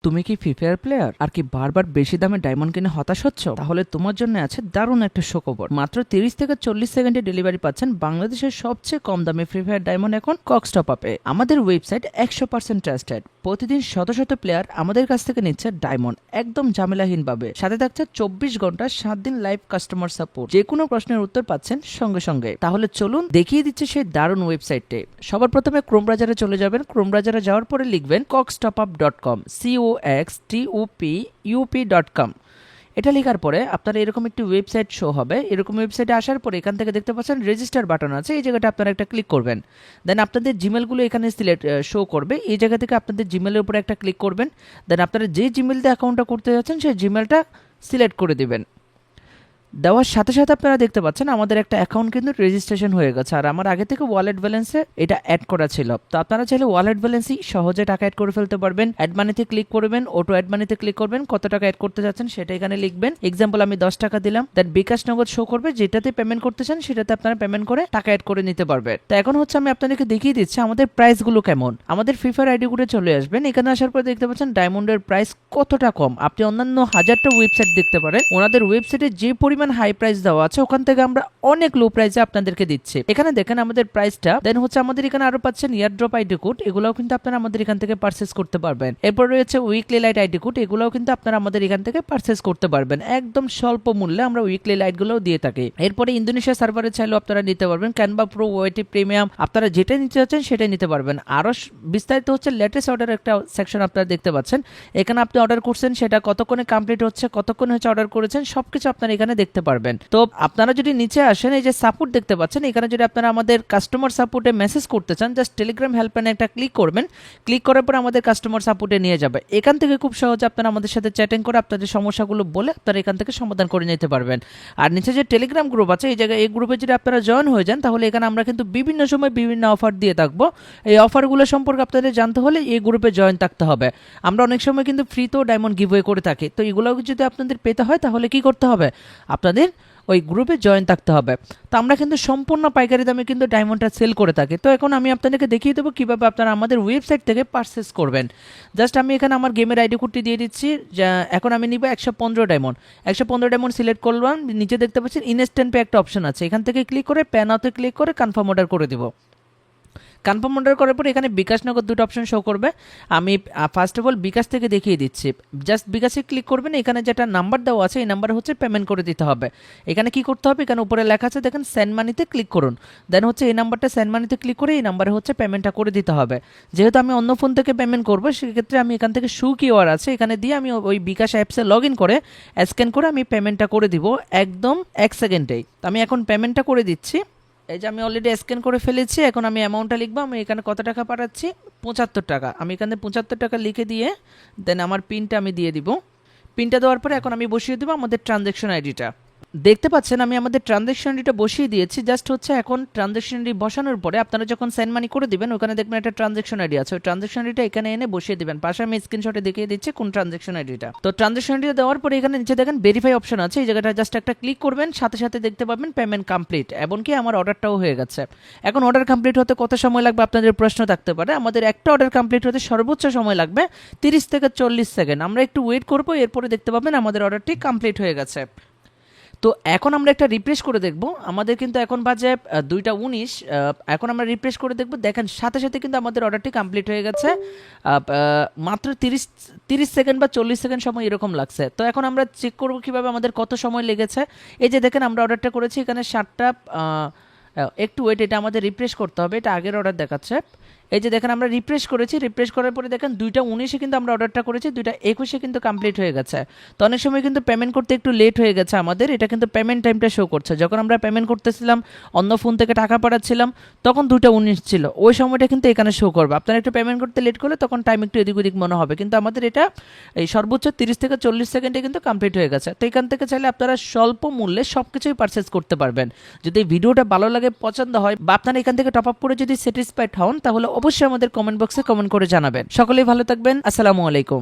তুমি কি free fire player আর কি বারবার বেশি দামে ডায়মন্ড কিনে হতাশ হচ্ছ? তাহলে তোমার জন্য আছে দারুণ একটা সুখবর। মাত্র 30 থেকে 40 সেকেন্ডে ডেলিভারি পাচ্ছেন বাংলাদেশের সবচেয়ে কম দামে ফ্রি ফায়ার ডায়মন্ড এখন কক্স টপ আপে। আমাদের ওয়েবসাইট 100% ট্রাস্টেড। প্রতিদিন শত শত প্লেয়ার আমাদের কাছ থেকে নিচ্ছে ডায়মন্ড একদম ঝামেলাহীন ভাবে। সাথে থাকছে 24 ঘন্টা 7 দিন লাইভ কাস্টমার সাপোর্ট। যে কোনো প্রশ্নের উত্তর পাচ্ছেন সঙ্গে সঙ্গে। তাহলে চলুন দেখিয়ে দিচ্ছে সেই দারুণ ওয়েবসাইটে। সবার প্রথমে ক্রোম ব্রাউজারে চলে যাবেন। ক্রোম ব্রাউজারে যাওয়ার পরে লিখবেন coxtopup.com coxtopup.com। এটা লেখার পরে আপনারা এরকম একটি ওয়েবসাইট শো হবে। এরকম ওয়েবসাইটে আসার পরে এখান থেকে দেখতে পাচ্ছেন রেজিস্টার বাটন আছে, এই জায়গাটা আপনারা একটা ক্লিক করবেন। দেন আপনাদের জিমেলগুলো এখানে শো করবে। এই জায়গা থেকে আপনাদের জিমেলের উপরে একটা ক্লিক করবেন। দেন আপনারা যে জিমেল দিয়ে অ্যাকাউন্টটা করতে যাচ্ছেন সেই জিমেলটা সিলেক্ট করে দিবেন। দেওয়ার সাথে সাথে আপনারা দেখতে পাচ্ছেন আমাদের একটা অ্যাকাউন্ট কিন্তু রেজিস্ট্রেশন হয়ে গেছে। আর আমার আগে থেকে ওয়ালেট ব্যালেন্সে এটা অ্যাড করা ছিল। তো আপনারা চাইলে ওয়ালেট ব্যালেন্সই সহজে টাকা অ্যাড করে ফেলতে পারবেন। অ্যাড মানিতে ক্লিক করবেন, অটো অ্যাড মানিতে ক্লিক করবেন, কত টাকা অ্যাড করতে যাচ্ছেন সেটা এখানে লিখবেন। এক্সাম্পল আমি 10 টাকা দিলাম। দেন বিকাশ নগদ শো করবে, যেটাতে পেমেন্ট করতে চান সেটাতে আপনারা পেমেন্ট করে টাকা অ্যাড করে নিতে পারবেন। তো এখন হচ্ছে আমি আপনাদেরকে দেখিয়ে দিচ্ছি আমাদের প্রাইসগুলো কেমন। আমাদের ফ্রি ফায়ার আইডি করে চলে আসবেন। এখানে আসার পর দেখতে পাচ্ছেন ডায়মন্ডের প্রাইস কতটা কম। আপনি অন্যান্য হাজারটা ওয়েবসাইট দেখতে পারেন, ওনাদের ওয়েবসাইটে যে পরিমাণ হাই প্রাইস দেওয়া আছে ওখান থেকে আমরা অনেক লো প্রাইসে আপনাদেরকে দিচ্ছি। এখানে দেখেন আমাদের প্রাইসটা। দেন হচ্ছে আমাদের এখানে আরো পাচ্ছেন ইয়ার ড্রপ আইডি কোড, এগুলোও কিন্তু আপনারা আমাদের এখান থেকে পারচেজ করতে পারবেন। এরপর রয়েছে উইকলি লাইট আইডি কোড, এগুলোও কিন্তু আপনারা আমাদের এখান থেকে পারচেজ করতে পারবেন একদম স্বল্প মূল্যে। আমরা উইকলি লাইট গুলোও দিয়ে থাকি। এরপরে ইন্দোনেশিয়া সার্ভারে চাইলেও আপনারা নিতে পারবেন। ক্যানভা প্রো, ওয়েটি প্রিমিয়াম, আপনারা যেটা নিতে চাচ্ছেন সেটাই নিতে পারবেন। আরো বিস্তারিত হচ্ছে লেটেস্ট অর্ডার একটা সেকশন আপনারা দেখতে পাচ্ছেন। এখানে আপনি অর্ডার করছেন, সেটা কতক্ষণে কমপ্লিট হচ্ছে, কতক্ষণে হচ্ছে অর্ডার করেছেন, সবকিছু আপনারা এখানে দেখতে পারবেন। তো আপনারা যদি নিচে আসেন, এই যে সাপোর্ট দেখতে পাচ্ছেন, এখানে যদি আপনারা আমাদের কাস্টমার সাপোর্টে মেসেজ করতে চান, জাস্ট টেলিগ্রাম হেল্পলাইনে একটা ক্লিক করবেন। ক্লিক করার পর আমাদের কাস্টমার সাপোর্টে নিয়ে যাবে। এখান থেকে খুব সহজে আপনারা আমাদের সাথে চ্যাটিং করে আপনাদের সমস্যাগুলো বলে আপনারা এখান থেকে সমাধান করে নিতে পারবেন। আর নিচে যে টেলিগ্রাম গ্রুপ আছে, এই জায়গায় এই গ্রুপে যদি আপনারা জয়েন হয়ে যান, তাহলে এখানে আমরা কিন্তু বিভিন্ন সময় বিভিন্ন অফার দিয়ে থাকবো। এই অফারগুলো সম্পর্কে আপনাদের জানতে হলে এই গ্রুপে জয়েন থাকতে হবে। আমরা অনেক সময় কিন্তু ফ্রিতেও ডায়মন্ড গিভওয়ে করে থাকি। তো এগুলো যদি আপনাদের পেতে হয় তাহলে কি করতে হবে, আপনাদের ওই গ্রুপে জয়েন থাকতে হবে। তো আমরা কিন্তু সম্পূর্ণ পাইকারি দামে কিন্তু ডায়মন্ডটা সেল করে থাকি। তো এখন আমি আপনাদেরকে দেখিয়ে দেবো কীভাবে আপনারা আমাদের ওয়েবসাইট থেকে পারচেস করবেন। জাস্ট আমি এখানে আমার গেমের আইডি কোডটি দিয়ে দিচ্ছি। এখন আমি নিব 115 ডায়মন্ড। 115 ডায়মন্ড সিলেক্ট করলাম। নিচে দেখতে পাচ্ছেন ইনস্ট্যান্ট পে একটা অপশন আছে, এখান থেকে ক্লিক করে প্যান আউটে ক্লিক করে কনফার্ম অর্ডার করে দেবো। কনফার্ম অর্ডার করার পর এখানে বিকাশ নগদ দুটো অপশন শো করবে। আমি ফার্স্ট অফ অল বিকাশ থেকে দেখিয়ে দিচ্ছি। জাস্ট বিকাশে ক্লিক করবেন, এখানে যেটা নাম্বার দেওয়া আছে এই নাম্বারে হচ্ছে পেমেন্ট করে দিতে হবে। এখানে কি করতে হবে, এখানে উপরে লেখা আছে দেখেন সেন্ড মানিতে ক্লিক করুন। দেন হচ্ছে এই নাম্বারটা সেন্ড মানিতে ক্লিক করে এই নাম্বারে হচ্ছে পেমেন্টটা করে দিতে হবে। যেহেতু আমি অন্য ফোন থেকে পেমেন্ট করবো, সেক্ষেত্রে আমি এখান থেকে কিউআর আছে, এখানে দিয়ে আমি ওই বিকাশ অ্যাপসে লগ ইন করে স্ক্যান করে আমি পেমেন্টটা করে দিব একদম 1 সেকেন্ডেই। তো আমি এখন পেমেন্টটা করে দিচ্ছি। এই যে আমি অলরেডি স্ক্যান করে ফেলেছি। এখন আমি অ্যামাউন্টটা লিখবো। আমি এখানে কত টাকা পাঠাচ্ছি, 75 টাকা। আমি এখানে 75 টাকা লিখে দিয়ে দেন আমার পিনটা আমি দিয়ে দিব। পিনটা দেওয়ার পরে এখন আমি বসিয়ে দেবো আমাদের ট্রানজ্যাকশন আইডিটা। দেখতে পাচ্ছেন আমি আমাদের ট্রানজ্যাকশন আইডিটা বসিয়ে দিয়েছি। জাস্ট হচ্ছে এখন ট্রানজ্যাকশন আইডি বসানোর পরে আপনারা যখন সেন্ড মানি করে দিবেন, ওখানে দেখবেন একটা ট্রানজ্যাকশন আইডি আছে, ওই ট্রানজ্যাকশন আইডিটা এখানে এনে বসিয়ে দিবেন। পাশে আমি স্ক্রিনশটে দেখিয়ে দিচ্ছি কোন ট্রানজ্যাকশন আইডিটা। তো ট্রানজ্যাকশন আইডিটা দেওয়ার পরে এখানে নিচে দেখেন ভেরিফাই অপশন আছে, এই জায়গাটা জাস্ট একটা ক্লিক করবেন, সাথে সাথে দেখতে পাবেন পেমেন্ট কমপ্লিট। এমনকি আমার অর্ডারটাও হয়ে গেছে। এখন অর্ডার কমপ্লিট হতে কত সময় লাগবে আপনাদের প্রশ্ন থাকতে পারে। আমাদের একটা অর্ডার কমপ্লিট হতে সর্বোচ্চ সময় লাগবে 30 থেকে 40 সেকেন্ড। আমরা একটু ওয়েট করবো, এরপরে দেখতে পাবেন আমাদের অর্ডারটি কমপ্লিট হয়ে গেছে। তো এখন আমরা একটা রিফ্রেশ করে দেখব। আমাদের কিন্তু এখন বাজে 2টা 19। এখন আমরা রিফ্রেশ করে দেখব, দেখেন সাথে সাথে কিন্তু আমাদের অর্ডারটি কমপ্লিট হয়ে গেছে। মাত্র 30 সেকেন্ড বা 40 সেকেন্ড সময় এরকম লাগছে। তো এখন আমরা চেক করব কিভাবে আমাদের কত সময় লেগেছে। এই যে দেখেন আমরা অর্ডারটা করেছি এখানে 7টা। একটু ওয়েট, এটা আমাদের রিফ্রেশ করতে হবে, এটা আগের অর্ডার দেখাচ্ছে। এই যে দেখেন আমরা রিফ্রেশ করেছি, রিফ্রেশ করার পরে দেখেন 2টা 19-এ কিন্তু আমরা অর্ডারটা করেছি, 2টা 21-এ কিন্তু কমপ্লিট হয়ে গেছে। তো অনেক সময় কিন্তু পেমেন্ট করতে একটু লেট হয়ে গেছে আমাদের, এটা কিন্তু পেমেন্ট টাইমটা শো করছে। যখন আমরা পেমেন্ট করতেছিলাম, অন্য ফোন থেকে টাকা পাঠাচ্ছিলাম, তখন 2টা 19 ছিল, ওই সময়টা কিন্তু এখানে শো করবে। আপনারা একটু পেমেন্ট করতে লেট করলে তখন টাইম একটু এদিক ওদিক মনে হবে, কিন্তু আমাদের এটা এই সর্বোচ্চ 30 থেকে 40 সেকেন্ডে কিন্তু কমপ্লিট হয়ে গেছে। তো এখান থেকে চাইলে আপনারা স্বল্প মূল্যে সব কিছুই পারচেস করতে পারবেন। যদি ভিডিওটা ভালো লাগে, পছন্দ হয়, বা আপনারা এখান থেকে টপ আপ করে যদি স্যাটিসফাইড হন, তাহলে অবশ্যই আমাদের কমেন্ট বক্সে কমেন্ট করে জানাবেন। সকলেই ভালো থাকবেন। আসসালামু আলাইকুম।